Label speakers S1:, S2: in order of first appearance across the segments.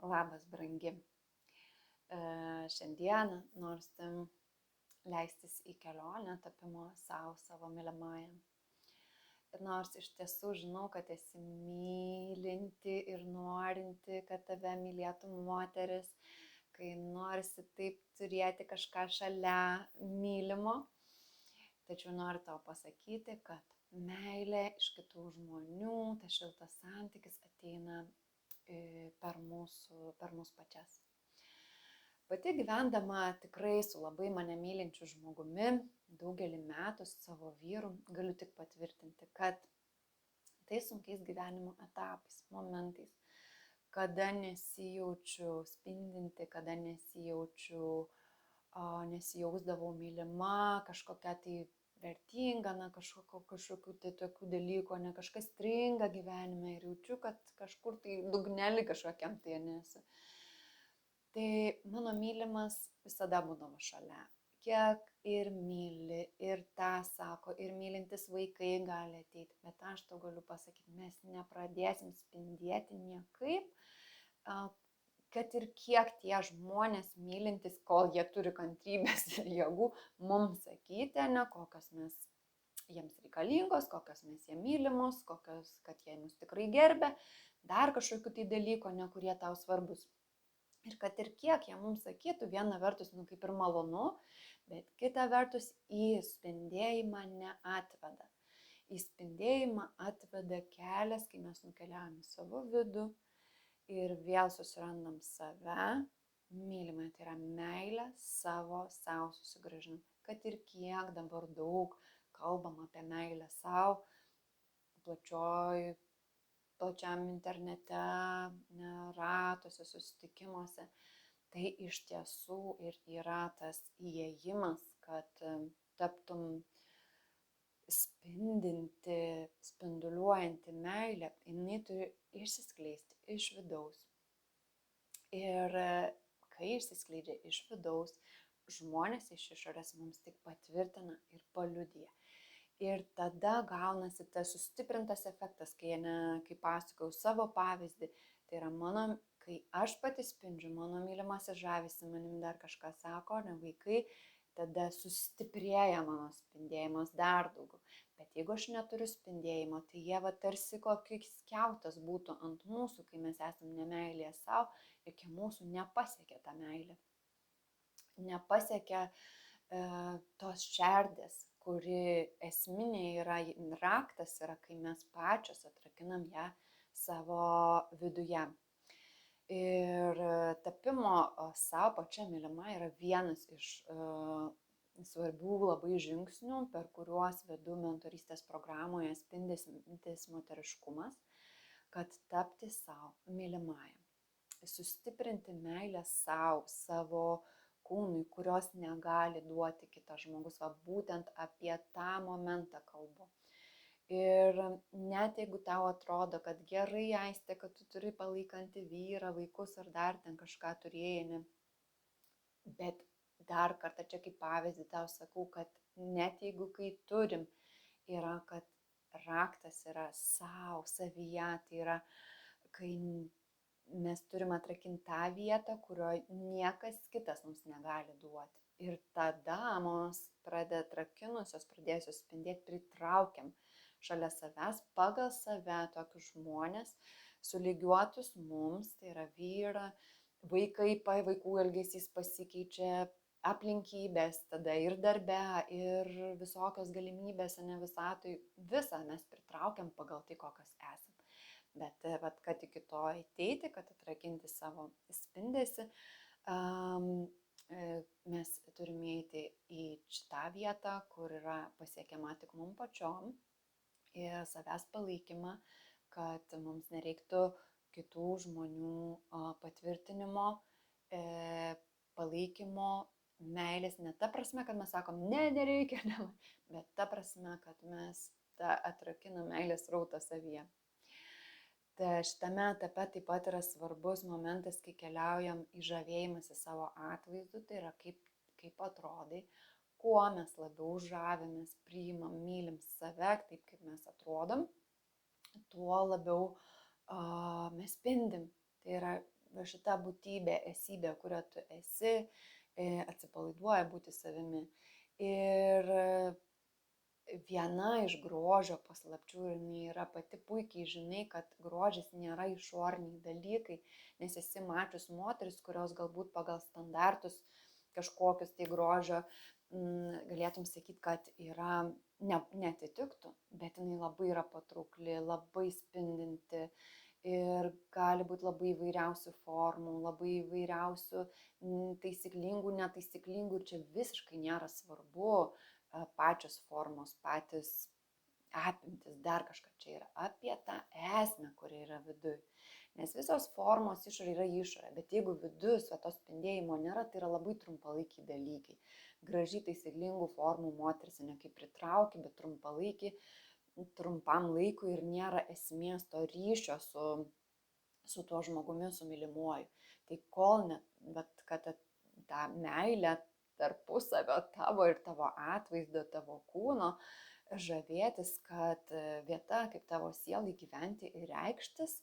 S1: Labas, brangi. Šiandieną norim leistis į kelionę tapimo savo mylimajam. Ir nors iš tiesų žinau, kad esi mylinti ir norinti, kad tave mylėtų moteris, kai norisi taip turėti kažką šalia mylimo, tačiau noriu tau pasakyti, kad meilė iš kitų žmonių, tas šiltas santykis ateina per mūsų pačias. Pati gyvendama tikrai su labai mane mylinčiu žmogumi, daugelį metų su savo vyru, galiu tik patvirtinti, kad tai sunkiais gyvenimo etapais, momentais, kada nesijaučiu spindinti, kada nesijausdavau mylima, kažkokia tai vertinga, kažkokių tai tokių dalykų, ne kažkas stringa gyvenime ir jaučiu, kad kažkur tai dugnelį kažkokiam tai nesu. Tai mano mylimas visada būdavo šalia. Kiek ir myli, ir tą sako, ir mylintis vaikai gali ateiti, bet aš tau galiu pasakyti, mes nepradėsim spindėti niekaip, kad ir kiek tie žmonės mylintis, kol jie turi kantrybės ir jėgų, mums sakyti, ne, kokios mes jiems reikalingos, kokios mes jie mylimos, kokios, kad jie mus tikrai gerbia, dar kažkokių tai dalykų, ne, kurie tau svarbus. Ir kad ir kiek jie mums sakytų, viena vertus, kaip ir malonu, bet kita vertus į spindėjimą neatveda. Į spindėjimą atveda kelias, kai mes nukeliavame į savo vidų ir vėl susirandam save, mylimą, tai yra meilę savo susigrąžinam. Kad ir kiek dabar daug kalbam apie meilę savo, plačiam internete, ratuose, susitikimuose, tai iš tiesų ir yra tas įėjimas, kad taptum spindinti, spinduliuojanti meilė, jinai turi išsiskleisti iš vidaus. Ir kai išsiskleidžia iš vidaus, žmonės iš išorės mums tik patvirtina ir paliudija. Ir tada gaunasi tas sustiprintas efektas, kai pasakojau savo pavyzdį, tai yra kai aš pati spindžiu, mano mylimasis žavisi manim, dar kažką sako, ne vaikai, tada sustiprėja mano spindėjimas dar daugiau. Bet jeigu aš neturiu spindėjimo, tai jie tarsi kokiais skiautas būtų ant mūsų, kai mes esame nemeilėje savo, iki mūsų nepasiekia ta meilė. Nepasiekia tos šerdės, kuri esminė yra, raktas yra, kai mes pačios atrakinam ją savo viduje. Ir tapimo savo pačia mylima yra vienas iš svarbių labai žingsnių, per kuriuos vedu mentorystės programoje spindintis moteriškumas, kad tapti savo mylimąją. Sustiprinti meilę savo kūnui, kurios negali duoti kitas žmogus, būtent apie tą momentą kalbu. Ir net jeigu tau atrodo, kad gerai, Aistė, kad tu turi palaikantį vyrą, vaikus ar dar ten kažką turėjai, bet dar kartą čia kaip pavyzdį tau sakau, kad net jeigu kai turim, yra, kad raktas yra savyje, tai yra, kai mes turim atrakinti tą vietą, kurioje niekas kitas mums negali duoti. Ir tada mus pradėjusios spindėti, pritraukiam šalia savęs, pagal save tokius žmonės, sulygiuotus mums, tai yra vyra, vaikų elgesys pasikeičia, aplinkybės, tada ir darbe, ir visokios galimybės, visatoj, visą mes pritraukiam pagal tai, kokios esame. Bet kad iki to ateiti, kad atrakinti savo spindesį, mes turime eiti į šitą vietą, kur yra pasiekiama tik mums pačiom, ir savęs palaikymą, kad mums nereiktų kitų žmonių patvirtinimo, palaikymo, meilės, ne ta prasme, kad mes sakom, nereikia, bet ta prasme, kad mes atrakinam meilės rautą savyje. Tai šitame etape taip pat yra svarbus momentas, kai keliaujam į žavėjimąsi savo atvaizdu, tai yra kaip atrodai, kuo mes labiau žavimės, priimam, mylim save, taip kaip mes atrodom, tuo labiau mes spindim. Tai yra va šita būtybė, esybė, kurio tu esi, atsipalaiduoja būti savimi. Ir viena iš grožio paslapčių, ir jinai yra pati puikiai žinai, kad grožis nėra išoriniai dalykai, nes esi mačius moteris, kurios galbūt pagal standartus kažkokius tai grožio galėtum sakyti, kad yra netitiktų, bet jinai labai yra patraukli, labai spindinti ir gali būti labai įvairiausių formų, labai įvairiausių taisyklingų, netaisyklingų ir čia visiškai nėra svarbu pačios formos, patys apimtis, dar kažką, čia yra apie tą esmę, kuri yra viduje. Nes visos formos išorė yra išorė, bet jeigu vidus, va to spindėjimo nėra, tai yra labai trumpalaikiai dalykai. Gražiai taisyklingų formų moteris ne kaip pritraukia, bet trumpam laikui ir nėra esmės to ryšio su tuo žmogumi, su mylimuoju. Tai kol net, bet kad tą meilę tarpusavio tavo ir tavo atvaizdo, tavo kūno, žavėtis, kad vieta kaip tavo sielai gyventi ir reikštis,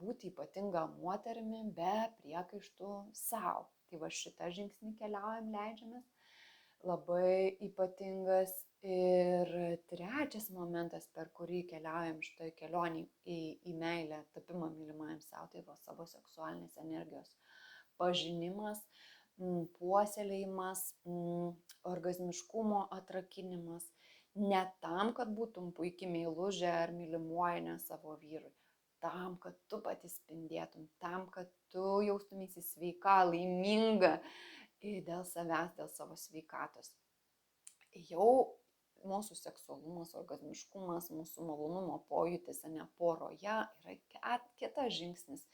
S1: būti ypatinga moterimi be priekaištų savo. Tai va šitą žingsnį keliaujam, leidžiamės. Labai ypatingas. Ir trečias momentas, per kurį keliaujam šitoj kelionį į meilę, tapimą mylimajam savo, tai va savo seksualinės energijos pažinimas, puoselėjimas, orgazmiškumo atrakinimas, ne tam, kad būtum puikiai meilužė ar mylimuojanė savo vyrui, tam, kad tu pati spindėtum, tam, kad tu jaustumėsi sveika, laiminga dėl savęs, dėl savo sveikatos. Jau mūsų seksualumas, orgazmiškumas, mūsų malonumo pojūtis, ne poroje, yra kitas žingsnis,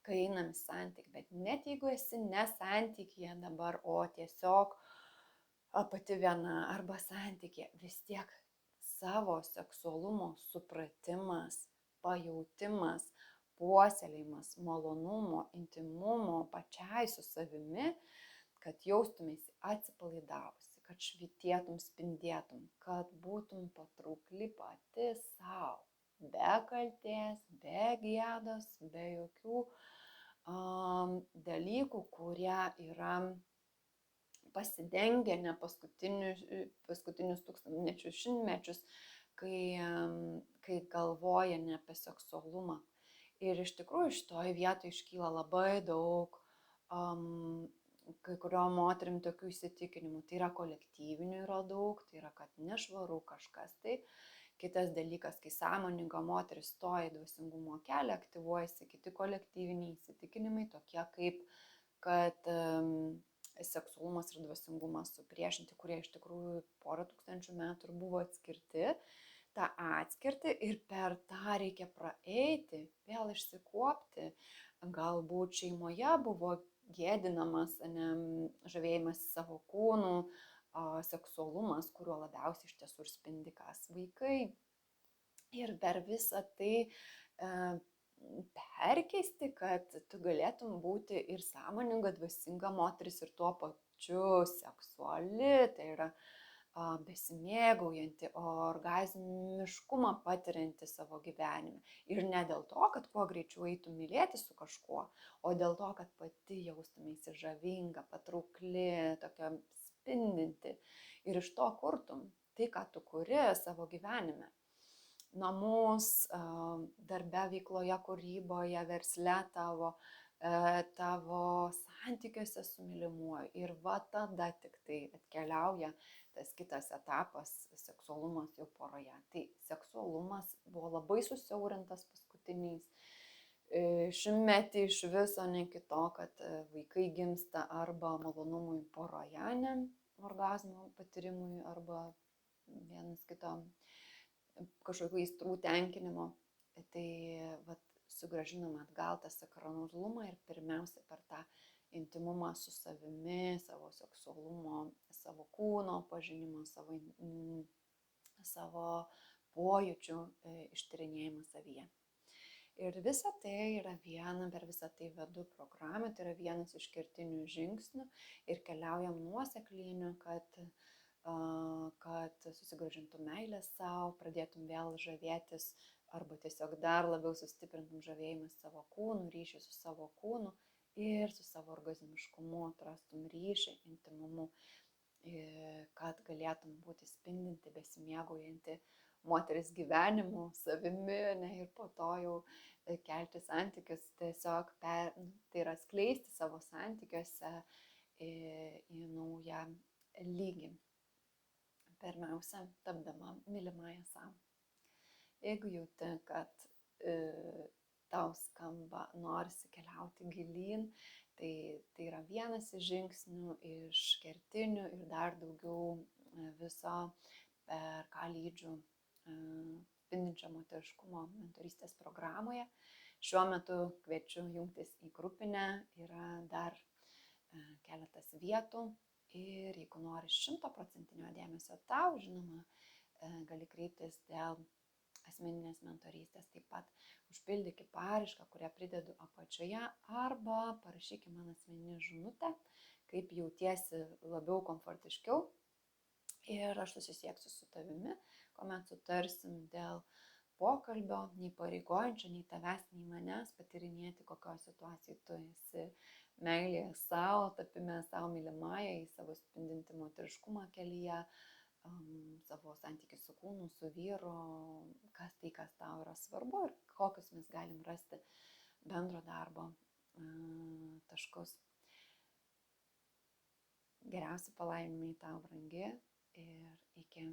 S1: kai einam į santykį. Bet net jeigu esi ne santykyje dabar, o tiesiog pati viena arba santykė, vis tiek savo seksualumo supratimas, pajautimas, puoselėjimas, malonumo, intimumo pačiai su savimi, kad jaustumėsi atsipalaidavusi, kad švitėtum, spindėtum, kad būtum patraukli pati savo, be kaltės, be gėdos, be jokių dalykų, kurie yra pasidengę ne paskutinius tūkstantmečius, šimtmečius, kai galvoja ne apie seksualumą. Ir iš tikrųjų šitoje vietoje iškyla labai daug kai kuriuom moterim tokių įsitikinimų. Tai yra kolektyvinių yra daug, tai yra, kad nešvaru kažkas. Tai kitas dalykas, kai sąmoninga moteris stoja į dvasingumo kelią, aktyvuojasi kiti kolektyviniai įsitikinimai, tokie kaip, kad seksualumas ir dvasingumas supriešinti, kurie iš tikrųjų porą tūkstančių metų ir buvo atskirti, tą atskirtį ir per tą reikia praeiti, vėl išsikuopti. Galbūt šeimoje buvo gėdinamas, žavėjimas savo kūnų, seksualumas, kuriuo labiausiai iš tiesų ir spindi kas vaikai. Ir per visą tai perkeisti, kad tu galėtum būti ir sąmoninga, dvasinga moteris ir tuo pačiu seksuali, tai yra besimėgaujanti, orgazmiškumą patirianti savo gyvenime. Ir ne dėl to, kad kuo greičiau eitum mylėti su kažkuo, o dėl to, kad pati jaustumėsi žavinga, patraukli, tokia spindinti. Ir iš to kurtum tai, ką tu kuri savo gyvenime. Namus, darbe, veikloje, kūryboje, versle tavo santykiuose su mylimuoju. Ir va tada tik tai atkeliauja tas kitas etapas, seksualumas jau poroje. Tai seksualumas buvo labai susiaurintas paskutiniais šimtmetį iš viso, ne kito, kad vaikai gimsta arba malonumui poroje, ne orgazmo patyrimui, arba vienas kito kažkokių aistrų tenkinimo. Tai vat, sugrąžinam atgal tą sakralumą ir pirmiausia per tą intimumą su savimi, savo seksualumo, savo kūno pažinimą, savo pojūčių ištyrinėjimą savyje. Ir visa tai yra per visą tai vedu programą, tai yra vienas iš kertinių žingsnių ir keliaujam nuosekliai, kad susigrąžintum meilę savo, pradėtum vėl žavėtis arba tiesiog dar labiau sustiprintum žavėjimą savo kūnu, ryšį su savo kūnu ir su savo orgazmiškumu, atrastum ryšį, intimumu, kad galėtum būti spindinti, besimėgaujanti moteris gyvenimu, savimi, ne, ir po to jau kelti santykius, tiesiog tai yra skleisti savo santykiuose į naują lygį. Pirmiausia, tapdama mylimąją savo. Jeigu jauti, kad tau skamba, norisi keliauti gilyn, tai yra vienas iš žingsnių, iš kertinių ir dar daugiau viso, per ką lydžiu spindinčio moteriškumo mentorystės programoje. Šiuo metu kviečiu jungtis į grupinę, yra dar keletas vietų ir jeigu nori 100% dėmesio tau, žinoma, gali kreiptis dėl asmeninės mentorystės. Taip pat užpildyk paraišką, kurią pridedu apačioje, arba parašyk man asmeninę žinutę, kaip jautiesi labiau komfortiškiau ir aš susisieksiu su tavimi, kuomet sutarsim dėl pokalbio, nei pareigojančio, nei tavęs, nei manęs, patyrinėti, kokio situacijai tu esi meilėje savo, tapime savo mylimąją, į savo spindinti moteriškumą kelyje, savo santykių su kūnu, su vyru, kas tau yra svarbu ir kokius mes galim rasti bendro darbo taškus. Geriausi palaiminimai tau, brangi, ir iki